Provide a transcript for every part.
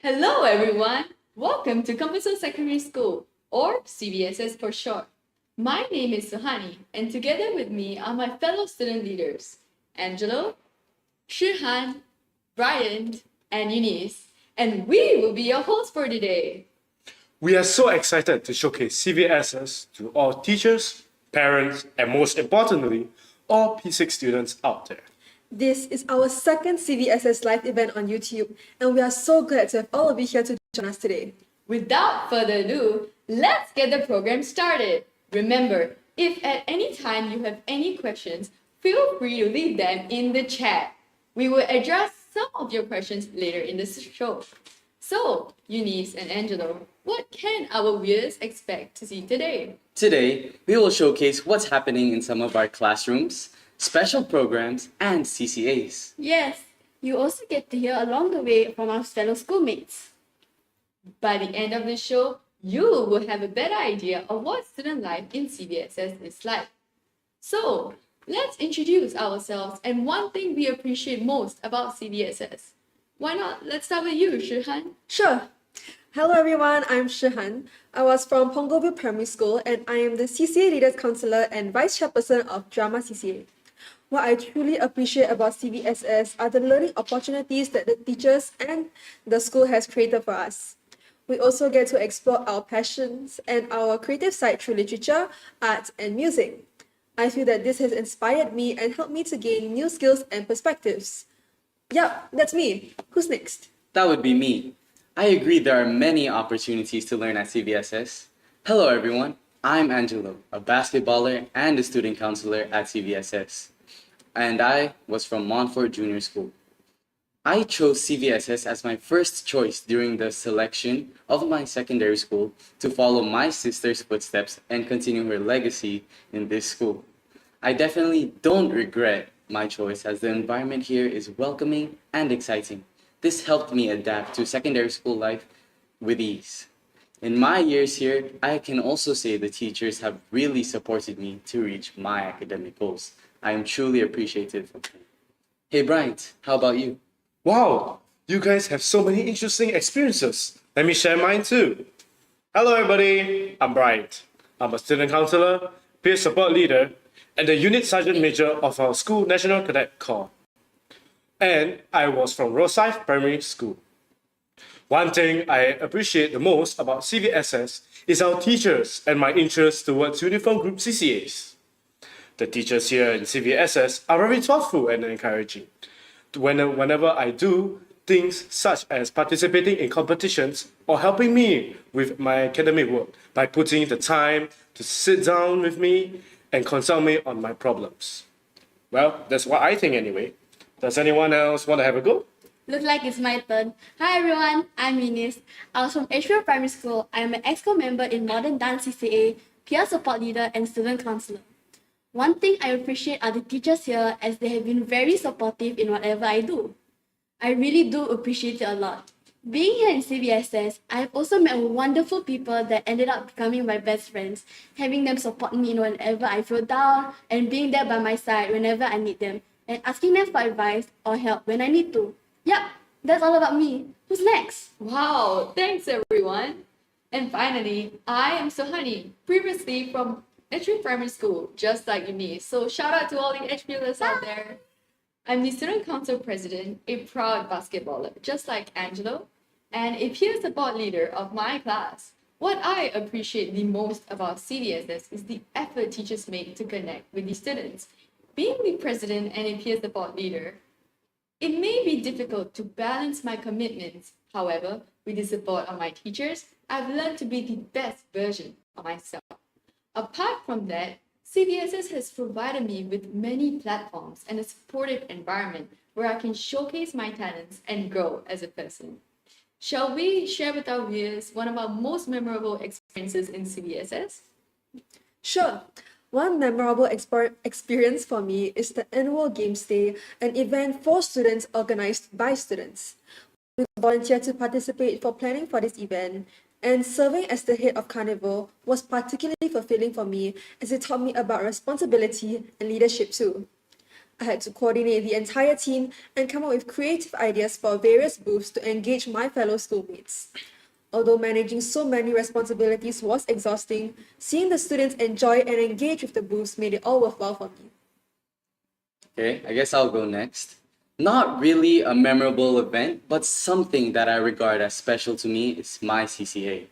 Hello everyone! Welcome to Compassvale Secondary School, or CVSS for short. My name is Suhani, and together with me are my fellow student leaders, Angelo, Shihan, Brian, and Eunice, and we will be your hosts for today. We are so excited to showcase CVSS to all teachers, parents, and most importantly, all P6 students out there. This is our second CVSS live event on YouTube, and we are so glad to have all of you here to join us today. Without further ado, let's get the program started. Remember, if at any time you have any questions, feel free to leave them in the chat. We will address some of your questions later in the show. So, Eunice and Angelo, what can our viewers expect to see today? Today, we will showcase what's happening in some of our classrooms, special programs, and CCAs. Yes, you also get to hear along the way from our fellow schoolmates. By the end of the show, you will have a better idea of what student life in CVSS is like. So, let's introduce ourselves and one thing we appreciate most about CVSS. Why not? Let's start with you, Shihan. Sure. Hello everyone, I'm Shihan. I was from Pongoville Primary School and I am the CCA Leaders Counselor and Vice Chairperson of Drama CCA. What I truly appreciate about CVSS are the learning opportunities that the teachers and the school has created for us. We also get to explore our passions and our creative side through literature, art, and music. I feel that this has inspired me and helped me to gain new skills and perspectives. Yep, that's me. Who's next? That would be me. I agree there are many opportunities to learn at CVSS. Hello everyone, I'm Angelo, a basketballer and a student counselor at CVSS. And I was from Montfort Junior School. I chose CVSS as my first choice during the selection of my secondary school to follow my sister's footsteps and continue her legacy in this school. I definitely don't regret my choice as the environment here is welcoming and exciting. This helped me adapt to secondary school life with ease. In my years here, I can also say the teachers have really supported me to reach my academic goals. I am truly appreciative of them. Hey Bryant, how about you? Wow, you guys have so many interesting experiences. Let me share mine too. Hello everybody, I'm Bright. I'm a student counselor, peer support leader, and the unit sergeant major of our school National Cadet Corps. And I was from Rosyth Primary School. One thing I appreciate the most about CVSS is our teachers and my interest towards uniform group CCAs. The teachers here in CVSS are very thoughtful and encouraging. Whenever I do things such as participating in competitions or helping me with my academic work by putting the time to sit down with me and consult me on my problems. Well, that's what I think anyway. Does anyone else want to have a go? Looks like it's my turn. Hi everyone, I'm Eunice. I was from Edgefield Primary School. I am an EXCO member in Modern Dance CCA, peer support leader, and student counselor. One thing I appreciate are the teachers here as they have been very supportive in whatever I do. I really do appreciate it a lot. Being here in CVSS, I have also met wonderful people that ended up becoming my best friends, having them support me in whenever I feel down and being there by my side whenever I need them, and asking them for advice or help when I need to. Yep, that's all about me. Who's next? Wow, thanks everyone. And finally, I am Suhani, previously from Edgefield Primary School, just like Eunice. So shout out to all the Edgefielders out there. I'm the Student Council President, a proud basketballer, just like Angelo, and a peer support leader of my class. What I appreciate the most about CVSS is the effort teachers make to connect with the students. Being the president and a peer support leader, it may be difficult to balance my commitments. However, with the support of my teachers, I've learned to be the best version of myself. Apart from that, CVSS has provided me with many platforms and a supportive environment where I can showcase my talents and grow as a person. Shall we share with our viewers one of our most memorable experiences in CVSS? Sure. One memorable experience for me is the annual Games Day, an event for students organized by students. We volunteered to participate for planning for this event, and serving as the head of Carnival was particularly fulfilling for me as it taught me about responsibility and leadership too. I had to coordinate the entire team and come up with creative ideas for various booths to engage my fellow schoolmates. Although managing so many responsibilities was exhausting, seeing the students enjoy and engage with the booths made it all worthwhile for me. Okay, I guess I'll go next. Not really a memorable event, but something that I regard as special to me is my CCA.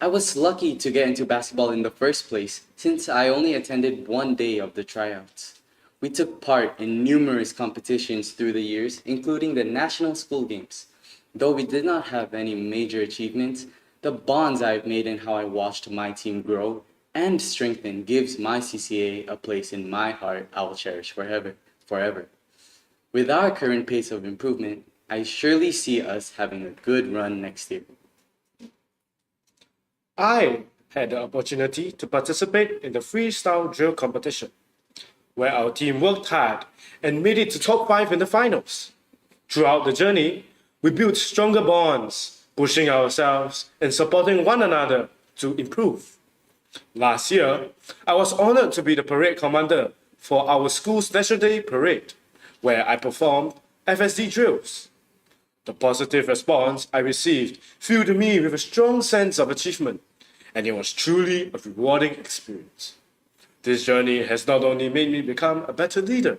I was lucky to get into basketball in the first place since I only attended one day of the tryouts. We took part in numerous competitions through the years, including the national school games. Though we did not have any major achievements, the bonds I've made and how I watched my team grow and strengthen gives my CCA a place in my heart I will cherish forever. With our current pace of improvement, I surely see us having a good run next year. I had the opportunity to participate in the freestyle drill competition, where our team worked hard and made it to top 5 in the finals. Throughout the journey, we built stronger bonds, pushing ourselves and supporting one another to improve. Last year, I was honored to be the parade commander for our school's National Day parade, where I performed FSD drills. The positive response I received filled me with a strong sense of achievement, and it was truly a rewarding experience. This journey has not only made me become a better leader,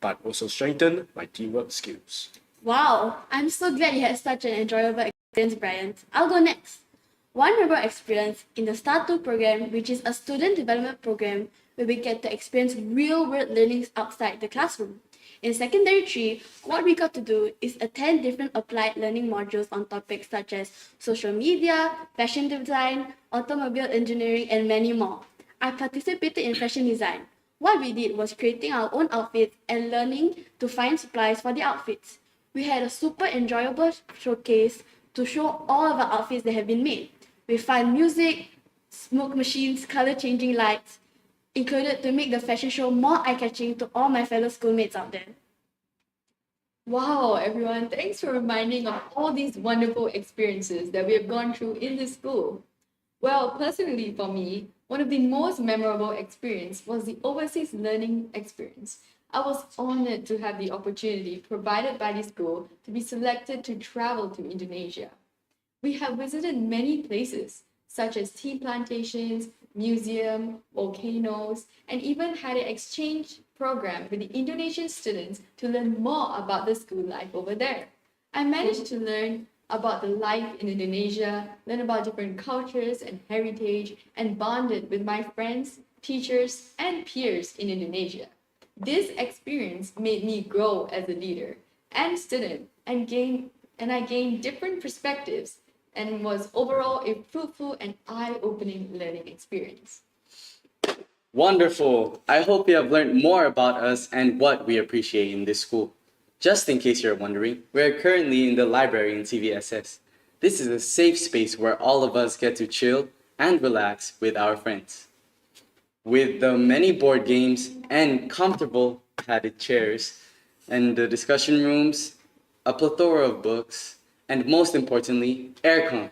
but also strengthened my teamwork skills. Wow, I'm so glad you had such an enjoyable experience, Brian. I'll go next. One memorable experience in the Star 2 program, which is a student development program where we get to experience real-world learning outside the classroom. In Secondary 3, what we got to do is attend different applied learning modules on topics such as social media, fashion design, automobile engineering, and many more. I participated in fashion design. What we did was creating our own outfits and learning to find supplies for the outfits. We had a super enjoyable showcase to show all of our outfits that have been made. We found music, smoke machines, color changing lights, included to make the fashion show more eye-catching to all my fellow schoolmates out there. Wow, everyone, thanks for reminding of all these wonderful experiences that we have gone through in this school. Well, personally for me, one of the most memorable experience was the overseas learning experience. I was honored to have the opportunity provided by the school to be selected to travel to Indonesia. We have visited many places, such as tea plantations, museum, volcanoes, and even had an exchange program with the Indonesian students to learn more about the school life over there. I managed to learn about the life in Indonesia, learn about different cultures and heritage, and bonded with my friends, teachers, and peers in Indonesia. This experience made me grow as a leader and student and I gained different perspectives and was overall a fruitful and eye-opening learning experience. Wonderful! I hope you have learned more about us and what we appreciate in this school. Just in case you're wondering, we're currently in the library in CVSS. This is a safe space where all of us get to chill and relax with our friends. With the many board games and comfortable padded chairs, and the discussion rooms, a plethora of books, and most importantly, aircon.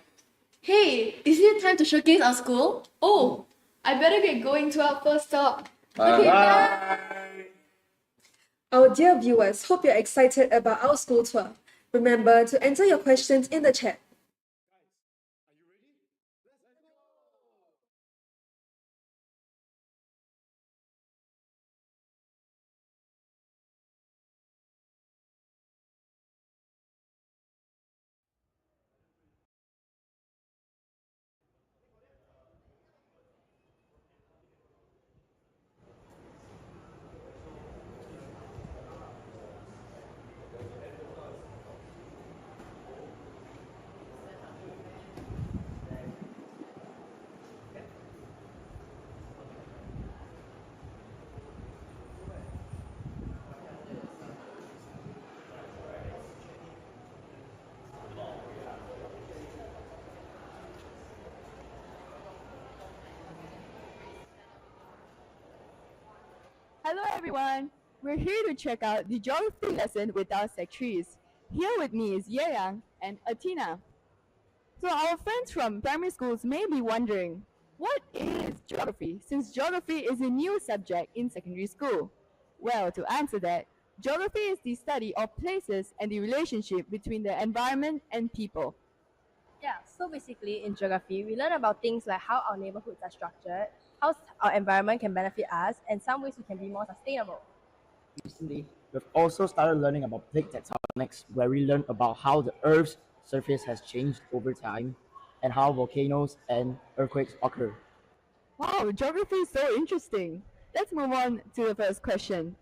Hey, isn't it time to showcase our school? Oh, I better get going to our first stop. Okay, bye. Our dear viewers, hope you're excited about our school tour. Remember to enter your questions in the chat. Hello everyone! We're here to check out the geography lesson with our Sec 3s. Here with me is Yeyang and Atina. So our friends from primary schools may be wondering, what is geography, since geography is a new subject in secondary school? Well, to answer that, Geography is the study of places and the relationship between the environment and people. Yeah, so basically in geography, we learn about things like how our neighborhoods are structured, how our environment can benefit us, and some ways we can be more sustainable. Recently, we've also started learning about plate tectonics, where we learn about how the Earth's surface has changed over time and how volcanoes and earthquakes occur. Wow, geography is so interesting. Let's move on to the first question.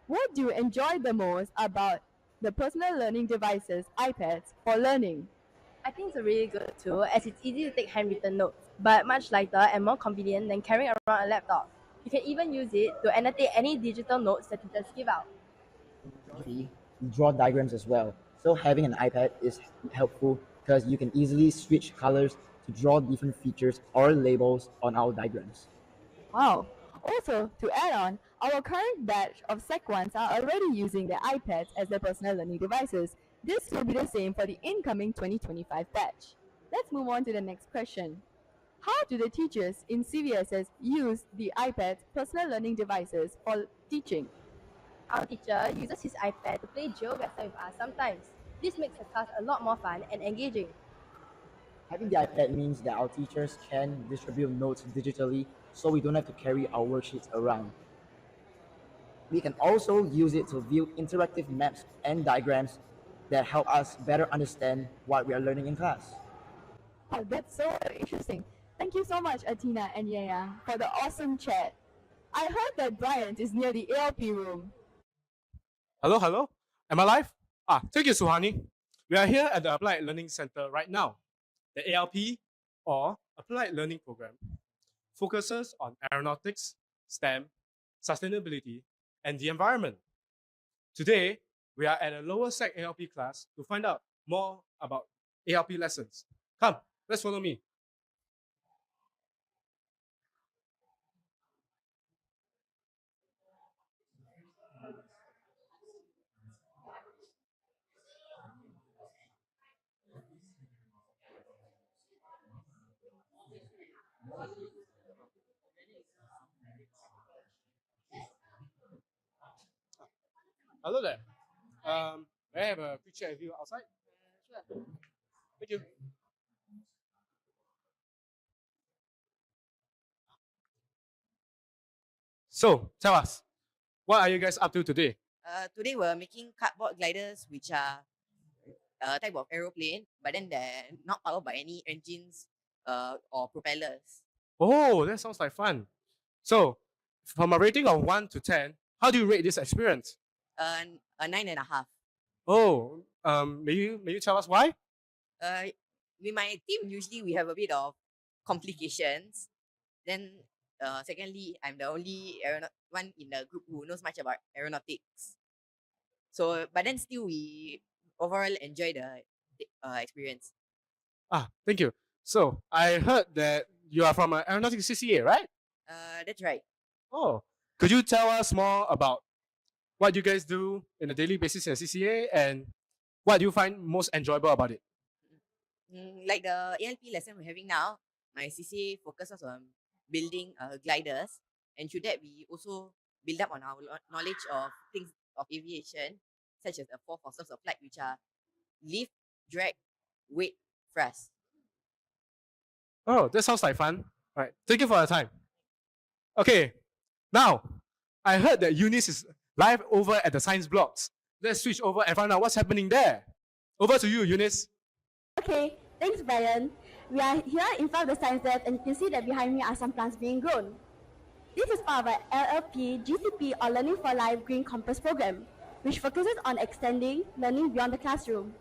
What do you enjoy the most about the personal learning devices, iPads, for learning? I think it's a really good tool as it's easy to take handwritten notes, but much lighter and more convenient than carrying around a laptop. You can even use it to annotate any digital notes that teachers give out. We draw diagrams as well, so having an iPad is helpful because you can easily switch colors to draw different features or labels on our diagrams. Wow. Also, to add on, our current batch of Sec 1s are already using their iPads as their personal learning devices. This will be the same for the incoming 2025 batch. Let's move on to the next question. How do the teachers in CVSS use the iPads personal learning devices for teaching? Our teacher uses his iPad to play GeoGuessr with us sometimes. This makes the class a lot more fun and engaging. Having the iPad means that our teachers can distribute notes digitally so we don't have to carry our worksheets around. We can also use it to view interactive maps and diagrams that help us better understand what we are learning in class. Oh, that's so interesting. Thank you so much, Atina and Yaya, for the awesome chat. I heard that Bryant is near the ALP room. Hello, hello. Am I live? Thank you, Suhani. We are here at the Applied Learning Center right now. The ALP, or Applied Learning Program, focuses on aeronautics, STEM, sustainability, and the environment. Today, we are at a lower sec ALP class to find out more about ALP lessons. Come, let's follow me. Hello there. May I have a quick chat with you outside? Sure. Thank you. So, tell us, what are you guys up to today? Today we're making cardboard gliders, which are a type of aeroplane, but then they're not powered by any engines or propellers. Oh, that sounds like fun. So, from a rating of 1 to 10, how do you rate this experience? A 9.5. Oh, may you tell us why? With my team, usually we have a bit of complications. Then, secondly, I'm the only one in the group who knows much about aeronautics. So, but then still, we overall enjoy the experience. Thank you. So, I heard that you are from an aeronautics CCA, right? That's right. Oh, could you tell us more about what you guys do in a daily basis in CCA and what do you find most enjoyable about it? Like the ALP lesson we're having now, my CCA focuses on building gliders, and through that we also build up on our knowledge of things of aviation, such as the 4 forces of flight, which are lift, drag, weight, thrust. Oh, that sounds like fun. All right, thank you for your time. Okay, now I heard that Eunice is live over at the science blocks. Let's switch over and find out what's happening there. Over to you, Eunice. Okay, thanks, Brian. We are here in front of the science lab, and you can see that behind me are some plants being grown. This is part of our LLP GCP, or Learning for Life Green Compass program, which focuses on extending learning beyond the classroom.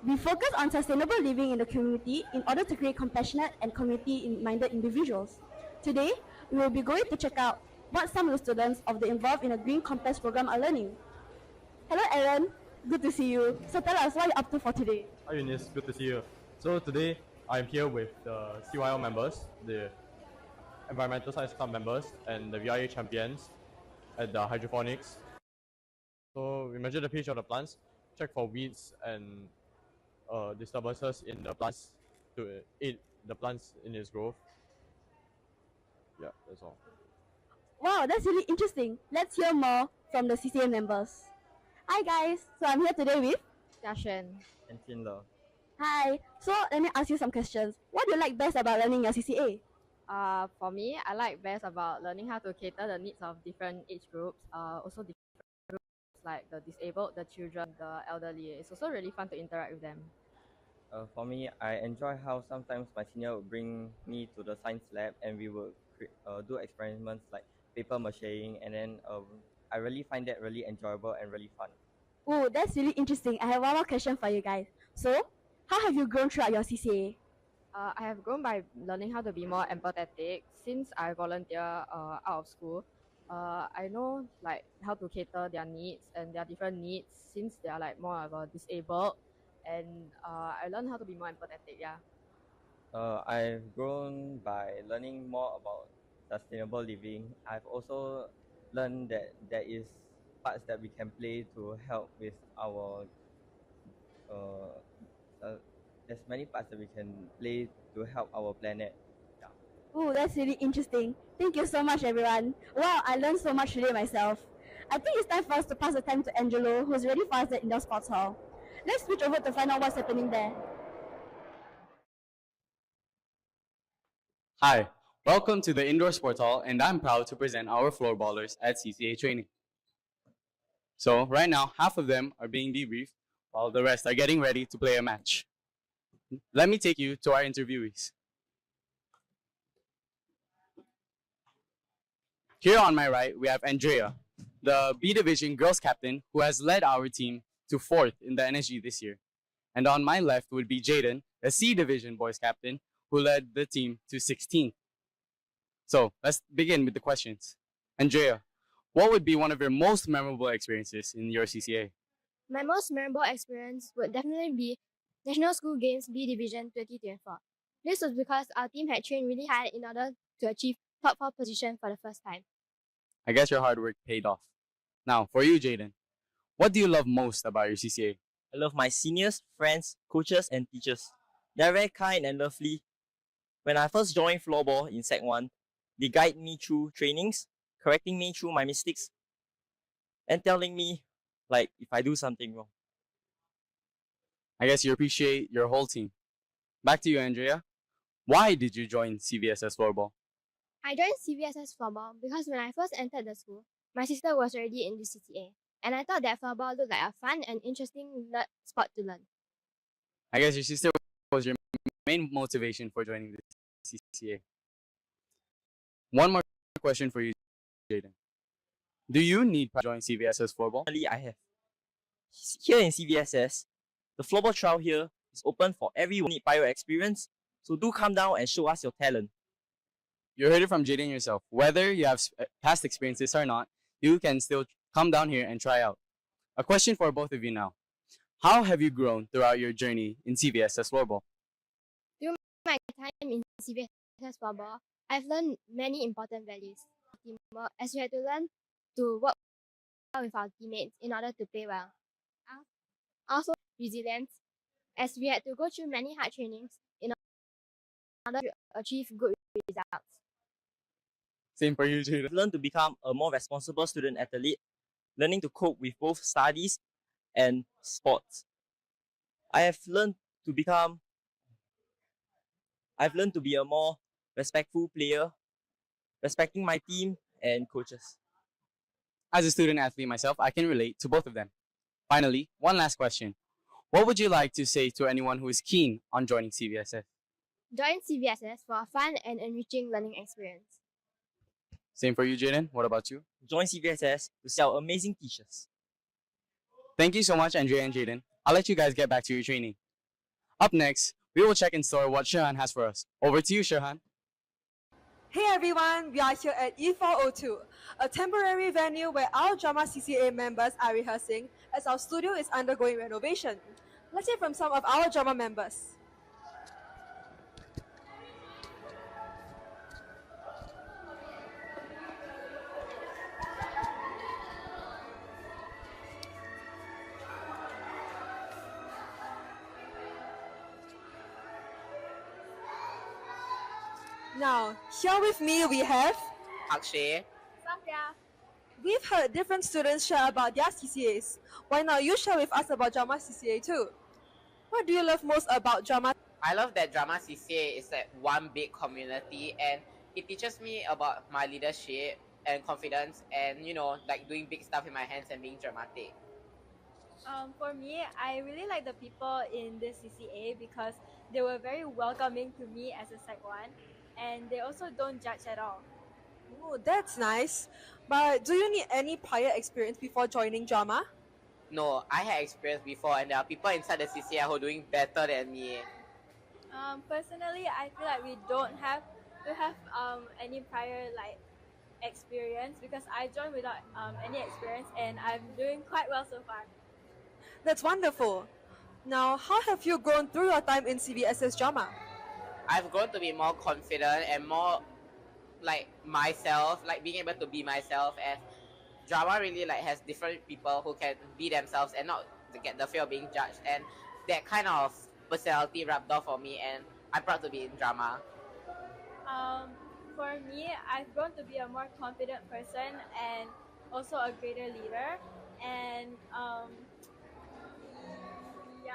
We focus on sustainable living in the community in order to create compassionate and community-minded individuals. Today, we will be going to check out what some of the students of the Involved in a Green Compass program are learning. Hello, Aaron. Good to see you. So tell us what you're up to for today. Hi Eunice, good to see you. So today I'm here with the CYL members, the Environmental Science Club members, and the VIA champions at the hydroponics. So we measure the pH of the plants, check for weeds and disturbances in the plants to aid the plants in its growth. Yeah, that's all. Wow, that's really interesting. Let's hear more from the CCA members. Hi guys, so I'm here today with Yashen. And Finlo. Hi. So let me ask you some questions. What do you like best about learning your CCA? For me, I like best about learning how to cater the needs of different age groups. Also different groups like the disabled, the children, the elderly. It's also really fun to interact with them. For me, I enjoy how sometimes my senior would bring me to the science lab and we would do experiments like paper macheing, and then I really find that really enjoyable and really fun. Oh, that's really interesting. I have one more question for you guys. So, how have you grown throughout your CCA? I have grown by learning how to be more empathetic since I volunteer out of school. I know like how to cater their needs and their different needs since they are like more of a disabled, and I learned how to be more empathetic. Yeah. I've grown by learning more about sustainable living. I've also learned that there is parts that we can play to help with our uh, there's many parts that we can play to help our planet. Yeah. Oh, that's really interesting. Thank you so much, everyone. Wow, I learned so much today myself. I think it's time for us to pass the time to Angelo, who's ready for us at the indoor sports hall. Let's switch over to find out what's happening there. Hi, welcome to the Indoor Sports Hall, and I'm proud to present our floorballers at CCA training. So, right now, half of them are being debriefed, while the rest are getting ready to play a match. Let me take you to our interviewees. Here on my right, we have Andrea, the B Division girls captain who has led our team to 4th in the NSG this year. And on my left would be Jaden, the C Division boys captain who led the team to 16th. So let's begin with the questions. Andrea, what would be one of your most memorable experiences in your CCA? My most memorable experience would definitely be National School Games B Division 2024. This was because our team had trained really hard in order to achieve top 4 position for the first time. I guess your hard work paid off. Now, for you, Jaden, what do you love most about your CCA? I love my seniors, friends, coaches, and teachers. They are very kind and lovely. When I first joined Floorball in Sec 1, they guide me through trainings, correcting me through my mistakes, and telling me like if I do something wrong. I guess you appreciate your whole team. Back to you, Andrea. Why did you join CVSS Floorball? I joined CVSS Floorball because when I first entered the school, my sister was already in the CCA, and I thought that floorball looked like a fun and interesting sport to learn. I guess your sister was your main motivation for joining the CCA. One more question for you, Jaden. Do you need to join CVSS Floorball? Finally, I have. Here in CVSS, the Floorball trial here is open for everyone who needs prior experience, so do come down and show us your talent. You heard it from Jaden yourself. Whether you have past experiences or not, you can still come down here and try out. A question for both of you now. How have you grown throughout your journey in CVSS Floorball? During my time in CVSS Floorball, I've learned many important values. Teamwork, as we had to learn to work well with our teammates in order to play well. Also, resilience, as we had to go through many hard trainings in order to achieve good results. Same for you, Jaden. I've learned to become a more responsible student athlete, learning to cope with both studies and sports. I've learned to be a more respectful player, respecting my team and coaches. As a student athlete myself, I can relate to both of them. Finally, one last question. What would you like to say to anyone who is keen on joining CVSS? Join CVSS for a fun and enriching learning experience. Same for you, Jaden. What about you? Join CVSS to see our amazing teachers. Thank you so much, Andrea and Jaden. I'll let you guys get back to your training. Up next, we will check in store what Shahan has for us. Over to you, Shahan. Hey everyone, we are here at E402, a temporary venue where our Drama CCA members are rehearsing as our studio is undergoing renovation. Let's hear from some of our drama members. Now, here with me we have Akshay, Sophia, We've heard different students share about their CCAs. Why not you share with us about Drama CCA too? What do you love most about Drama? I love that drama CCA is like one big community, and it teaches me about my leadership and confidence, and like doing big stuff in my hands and being dramatic. For me, I really like the people in this CCA because they were very welcoming to me as a Sec 1, and they also don't judge at all. Oh, that's nice. But do you need any prior experience before joining drama? No, I had experience before, and there are people inside the CCA who are doing better than me. Personally, I feel like we don't have to have any prior experience because I joined without any experience and I'm doing quite well so far. That's wonderful. Now, how have you grown through your time in CVSS drama? I've grown to be more confident and more like myself, like being able to be myself. And drama really like has different people who can be themselves and not get the fear of being judged. And that kind of personality rubbed off on me, and I'm proud to be in drama. For me, I've grown to be a more confident person and also a greater leader. And yeah.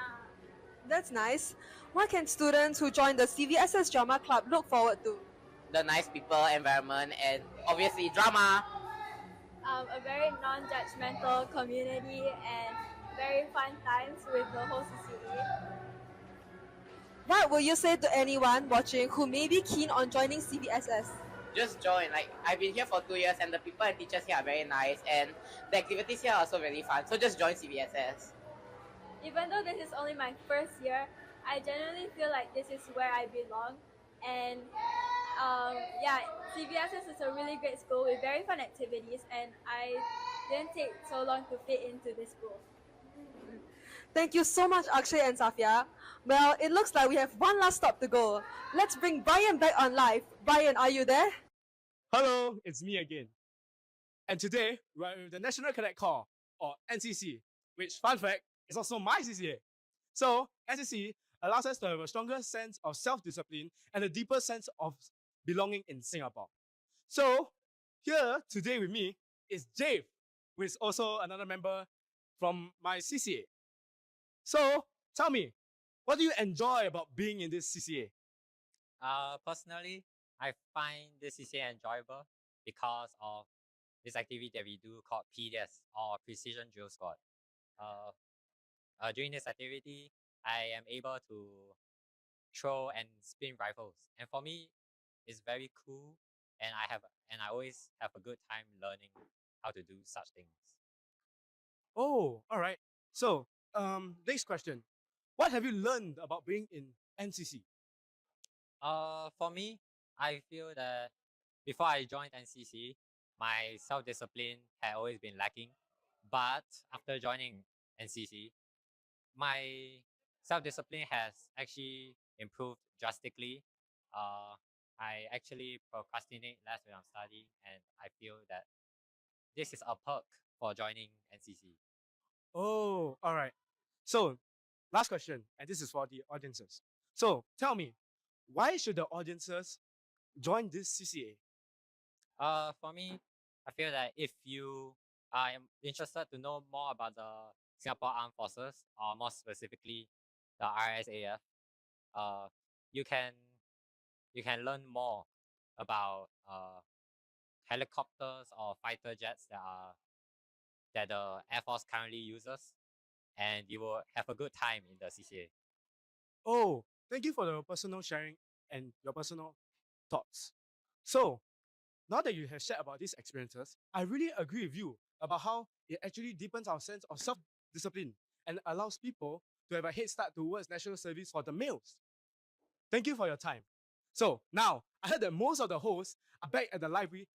That's nice. What can students who join the CVSS Drama Club look forward to? The nice people, environment, and obviously drama. A very non-judgmental community and very fun times with the whole CCA. What will you say to anyone watching who may be keen on joining CVSS? Just join. Like, I've been here for 2 years, and the people and teachers here are very nice, and the activities here are also really fun. So just join CVSS. Even though this is only my first year, I genuinely feel like this is where I belong. And yeah, CVSS is a really great school with very fun activities, and I didn't take so long to fit into this school. Thank you so much, Akshay and Safia. Well, it looks like we have one last stop to go. Let's bring Brian back on live. Brian, are you there? Hello, it's me again. And today, we're with the National Cadet Corps, or NCC, which, fun fact, is also my CCA. So, NCC allows us to have a stronger sense of self-discipline and a deeper sense of belonging in Singapore. So, here today with me is Jave, who is also another member from my CCA. So, tell me, what do you enjoy about being in this CCA? Personally, I find this CCA enjoyable because of this activity that we do called PDS, or Precision Drill Squad. During this activity, I am able to throw and spin rifles, and for me, it's very cool, and I always have a good time learning how to do such things. Oh, all right. So, next question. What have you learned about being in NCC? For me, I feel that before I joined NCC, my self-discipline had always been lacking. But after joining NCC, my self-discipline has actually improved drastically. I actually procrastinate less when I'm studying, and I feel that this is a perk for joining NCC. Oh, all right. So, last question, and this is for the audiences. So, tell me, why should the audiences join this CCA? For me, I feel that if you are interested to know more about the Singapore Armed Forces, or more specifically the RSAF, you can learn more about helicopters or fighter jets that the Air Force currently uses, and you will have a good time in the CCA. Oh, thank you for the personal sharing and your personal thoughts. So, now that you have shared about these experiences, I really agree with you about how it actually deepens our sense of self-discipline and allows people to have a head start towards national service for the males. Thank you for your time. So now, I heard that most of the hosts are back at the library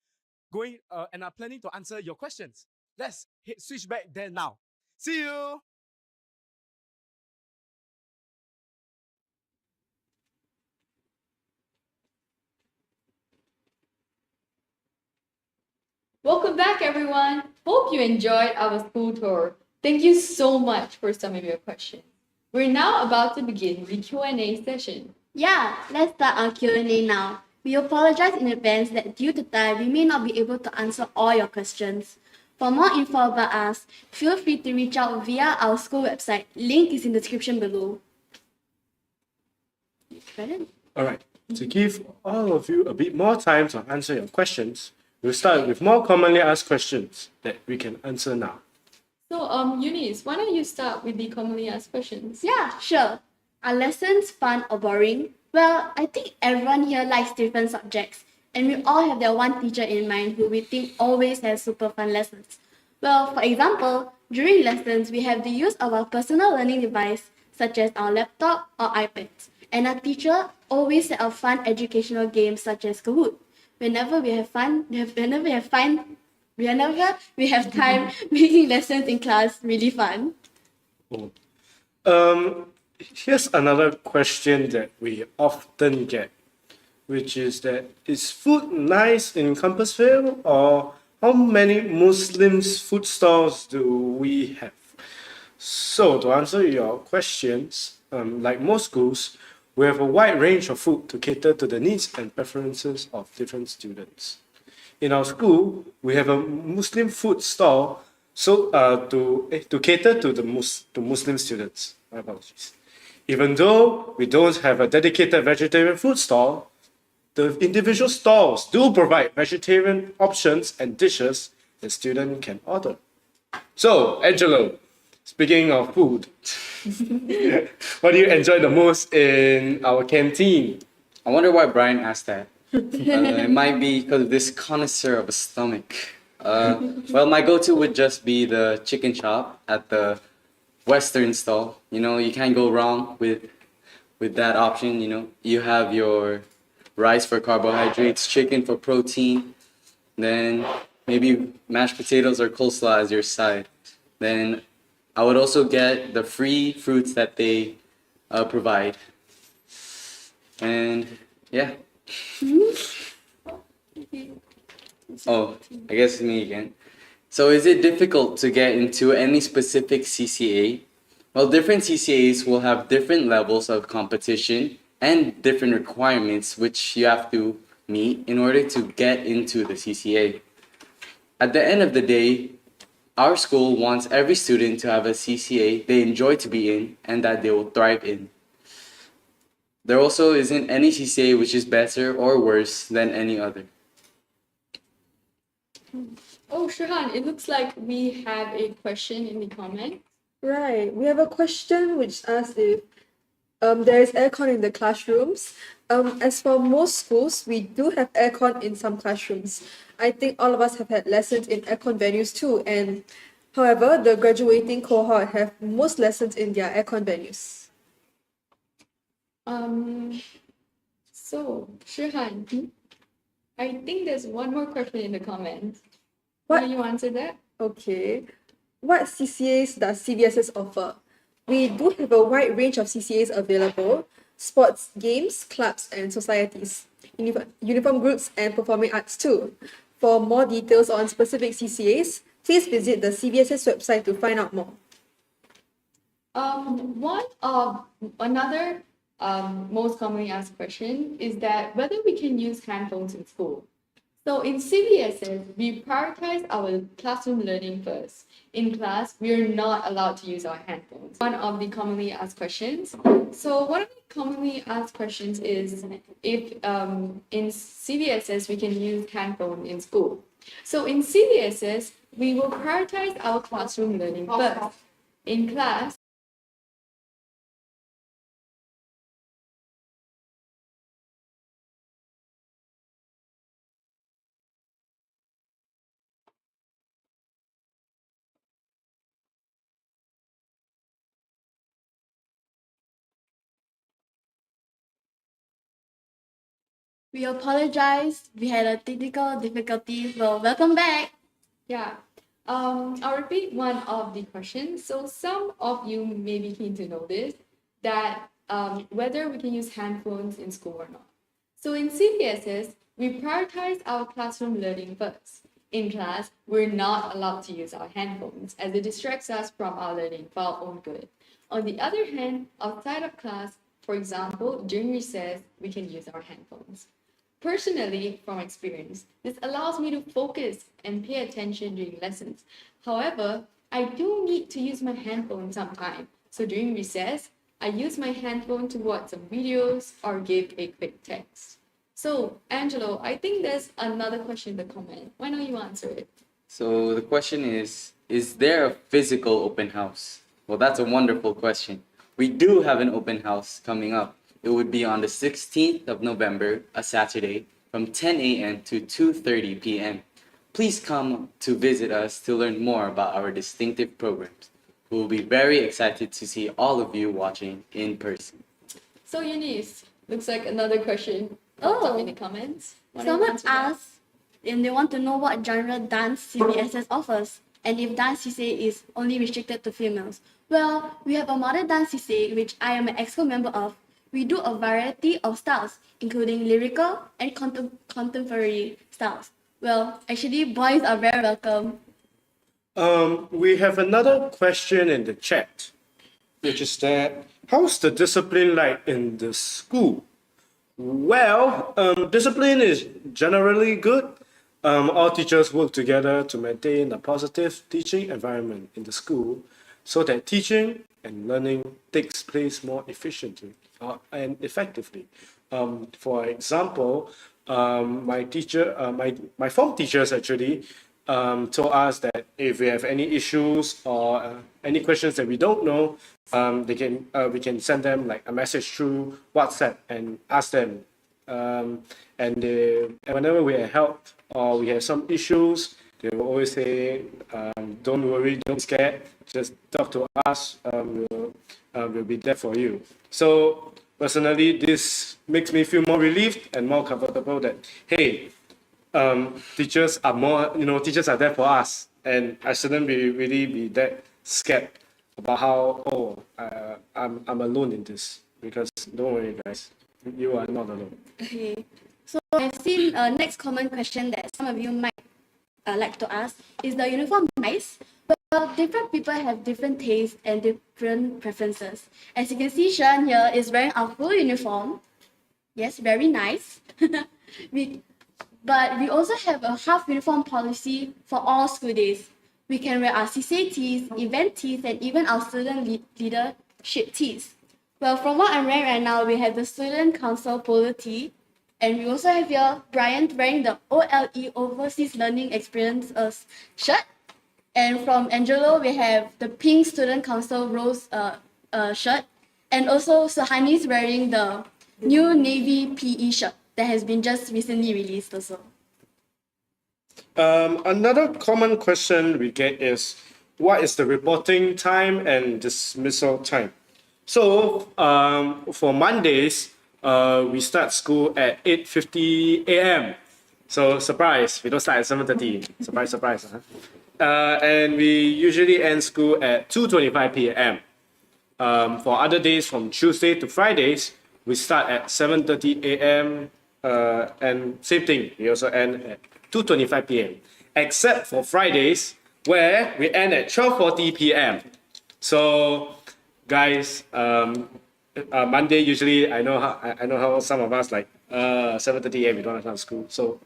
going and are planning to answer your questions. Let's switch back there now. See you! Welcome back, everyone. Hope you enjoyed our school tour. Thank you so much for some of your questions. We're now about to begin the Q&A session. Yeah, let's start our Q&A now. We apologize in advance that due to time, we may not be able to answer all your questions. For more info about us, feel free to reach out via our school website. Link is in the description below. All right. To give all of you a bit more time to answer your questions, we'll start with more commonly asked questions that we can answer now. So, Eunice, why don't you start with the commonly asked questions? Yeah, sure. Are lessons fun or boring? Well, I think everyone here likes different subjects, and we all have that one teacher in mind who we think always has super fun lessons. Well, for example, during lessons, we have the use of our personal learning device, such as our laptop or iPads. And our teacher always set up fun educational games such as Kahoot. Whenever we have time making lessons in class really fun. Here's another question that we often get, which is that is food nice in Compassvale, or how many Muslims food stalls do we have? So to answer your questions, like most schools, we have a wide range of food to cater to the needs and preferences of different students. In our school, we have a Muslim food stall to cater to the Muslim students. My apologies. Even though we don't have a dedicated vegetarian food stall, the individual stalls do provide vegetarian options and dishes the student can order. So, Angelo, speaking of food, what do you enjoy the most in our canteen? I wonder why Brian asked that. It might be because of this connoisseur of a stomach. Well, my go-to would just be the chicken chop at the Western stall. You know, you can't go wrong with that option. You know, you have your rice for carbohydrates, chicken for protein, then maybe mashed potatoes or coleslaw as your side. Then I would also get the free fruits that they provide. And yeah. Oh, I guess it's me again. So is it difficult to get into any specific CCA? Well, different CCAs will have different levels of competition and different requirements which you have to meet in order to get into the CCA. At the end of the day, our school wants every student to have a CCA they enjoy to be in and that they will thrive in. There also isn't any CCA which is better or worse than any other. Oh, Shrehan, it looks like we have a question in the comments. Right. We have a question which asks if there is aircon in the classrooms. As for most schools, we do have aircon in some classrooms. I think all of us have had lessons in aircon venues too. And however, the graduating cohort have most lessons in their aircon venues. So, Shrehan, I think there's one more question in the comments. Why don't you answer that? Okay. What CCAs does CVSS offer? We do have a wide range of CCAs available: sports, games, clubs, and societies, uniform groups, and performing arts too. For more details on specific CCAs, please visit the CVSS website to find out more. Another most commonly asked question is that whether we can use handphones in school. So in CVSS, we prioritize our classroom learning first. In class, we are not allowed to use our handphones. One of the commonly asked questions. So one of the commonly asked questions is if in CVSS we can use handphone in school. So in CVSS, we will prioritize our classroom learning first. In class, We apologize. We had a technical difficulty. Well, welcome back. Yeah. I'll repeat one of the questions. So some of you may be keen to know this, that whether we can use handphones in school or not. So in CVSS, we prioritize our classroom learning first. In class, we're not allowed to use our handphones as it distracts us from our learning for our own good. On the other hand, outside of class, for example, during recess, we can use our handphones. Personally, from experience, this allows me to focus and pay attention during lessons. However, I do need to use my handphone sometime. So during recess, I use my handphone to watch some videos or give a quick text. So, Angelo, I think there's another question in the comment. Why don't you answer it? So the question is there a physical open house? Well, that's a wonderful question. We do have an open house coming up. It would be on the 16th of November, a Saturday, from 10 a.m. to 2:30 p.m. Please come to visit us to learn more about our distinctive programs. We will be very excited to see all of you watching in person. So, Eunice, looks like another question popped up in the comments. Why don't you Someone answer that? asked and they want to know what genre dance CVSS offers and if dance CCA is only restricted to females. Well, we have a modern dance CCA, which I am an EXCO member of. We do a variety of styles, including lyrical and contemporary styles. Well, actually, boys are very welcome. We have another question in the chat, which is that how's the discipline like in the school? Well, discipline is generally good. All teachers work together to maintain a positive teaching environment in the school so that teaching and learning takes place more efficiently and effectively. For example, my form teachers actually told us that if we have any issues or any questions that we don't know, we can send them like a message through WhatsApp and ask them. And whenever we have help or we have some issues, they will always say, "Don't worry, don't be scared. Just talk to us. We'll be there for you." So personally, this makes me feel more relieved and more comfortable that hey, teachers are there for us, and I shouldn't really be that scared about how I'm alone in this, because don't worry guys, you are not alone. Okay, so I've seen next common question that some of you might like to ask is the uniform nice? Well, different people have different tastes and different preferences. As you can see, Shan here is wearing our full uniform. Yes, very nice. But we also have a half uniform policy for all school days. We can wear our CCA tees, event tees, and even our student leadership tees. Well, from what I'm wearing right now, we have the Student Council polo tee, and we also have here Brian wearing the OLE Overseas Learning Experience shirt. And from Angelo, we have the pink Student Council rose shirt, and also Suhani's wearing the new Navy PE shirt that has been just recently released also. Another common question we get is, what is the reporting time and dismissal time? So for Mondays, we start school at 8:50 a.m. So surprise, we don't start at 7:30. Surprise, huh? And we usually end school at 2:25 p.m. For other days, from Tuesday to Fridays, we start at 7:30 a.m. And same thing, we also end at 2:25 p.m. Except for Fridays, where we end at 12:40 p.m. So, guys, Monday usually I know how some of us like 7:30 a.m. we don't have school. So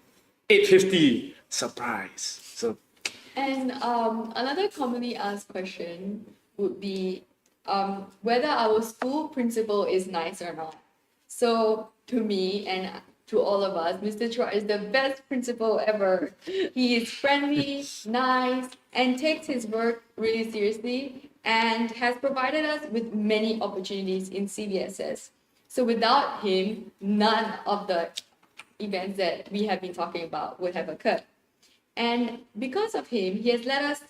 8:50, surprise. So. And another commonly asked question would be whether our school principal is nice or not. So to me and to all of us, Mr. Chua is the best principal ever. He is friendly, nice, and takes his work really seriously, and has provided us with many opportunities in CVSS. So without him, none of the events that we have been talking about would have occurred. And because of him, he has let us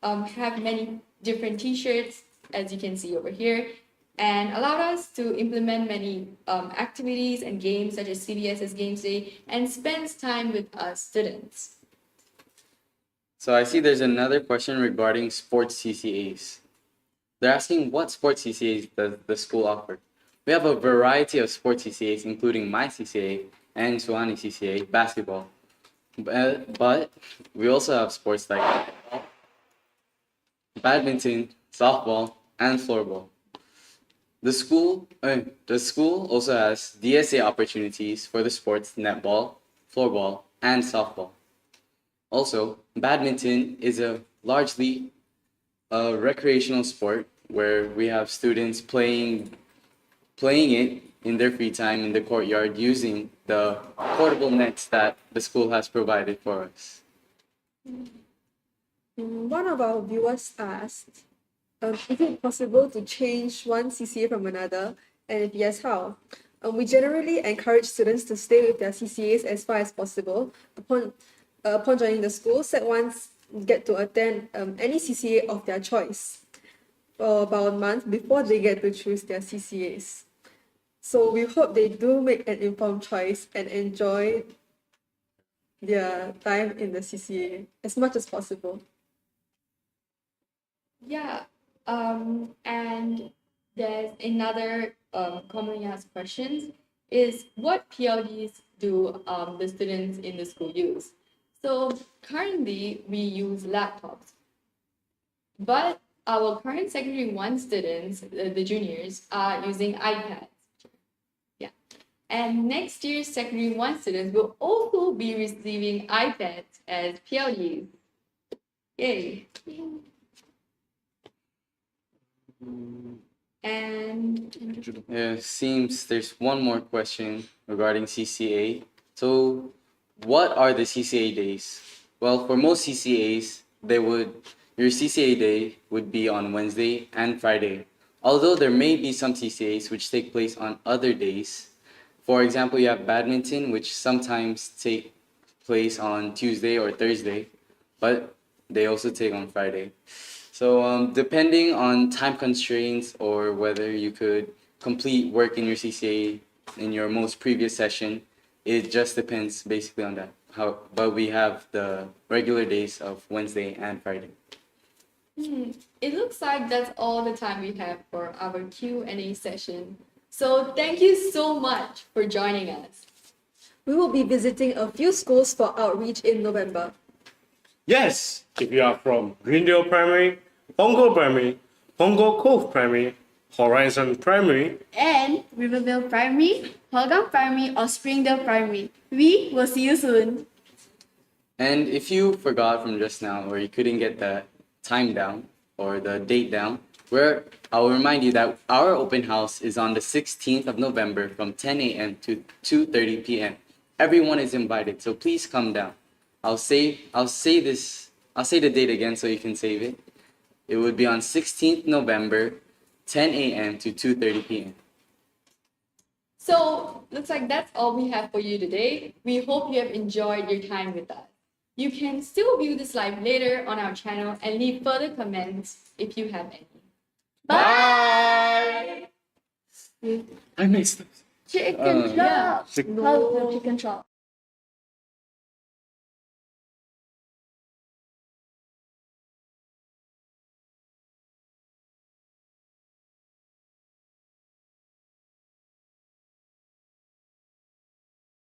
have many different t-shirts, as you can see over here, and allowed us to implement many activities and games such as CVSS Games Day, and spends time with us students. So I see there's another question regarding sports CCAs. They're asking what sports CCAs does the school offer? We have a variety of sports CCAs, including my CCA and Suwani CCA, basketball. But we also have sports like badminton, softball, and floorball. The school also has DSA opportunities for the sports netball, floorball, and softball. Also, badminton is a largely a recreational sport where we have students playing it in their free time in the courtyard using the portable nets that the school has provided for us. One of our viewers asked, is it possible to change one CCA from another? And if yes, how? We generally encourage students to stay with their CCAs as far as possible. Upon joining the school, Sec 1s get to attend any CCA of their choice for about a month before they get to choose their CCAs. So we hope they do make an informed choice and enjoy their time in the CCA as much as possible. Yeah, and there's another commonly asked questions is what PLDs do the students in the school use? So currently we use laptops, but our current secondary 1 students, the juniors, are using iPads. Yeah, and next year's secondary 1 students will also be receiving iPads as PLDs. Yay! And Seems there's one more question regarding CCA. So, what are the CCA days? Well, for most CCAs, your CCA day would be on Wednesday and Friday. Although there may be some CCAs which take place on other days. For example, you have badminton, which sometimes take place on Tuesday or Thursday, but they also take on Friday. So depending on time constraints or whether you could complete work in your CCA in your most previous session, it just depends basically on that. But we have the regular days of Wednesday and Friday. It looks like that's all the time we have for our Q&A session. So thank you so much for joining us. We will be visiting a few schools for outreach in November. Yes, if you are from Greendale Primary, Pongo Primary, Pongo Cove Primary, Horizon Primary, And Rivervale Primary, Hougang Primary, or Springdale Primary. We will see you soon. And if you forgot from just now or you couldn't get the time down or the date down, I'll remind you that our open house is on the 16th of November from 10 a.m. to 2:30 p.m. Everyone is invited, so please come down. I'll say the date again so you can save it. It would be on 16th November, 10 a.m. to 2:30 p.m. So looks like that's all we have for you today. We hope you have enjoyed your time with us. You can still view this live later on our channel and leave further comments if you have any. Bye! I missed it. Chicken chop. No. How chicken chop?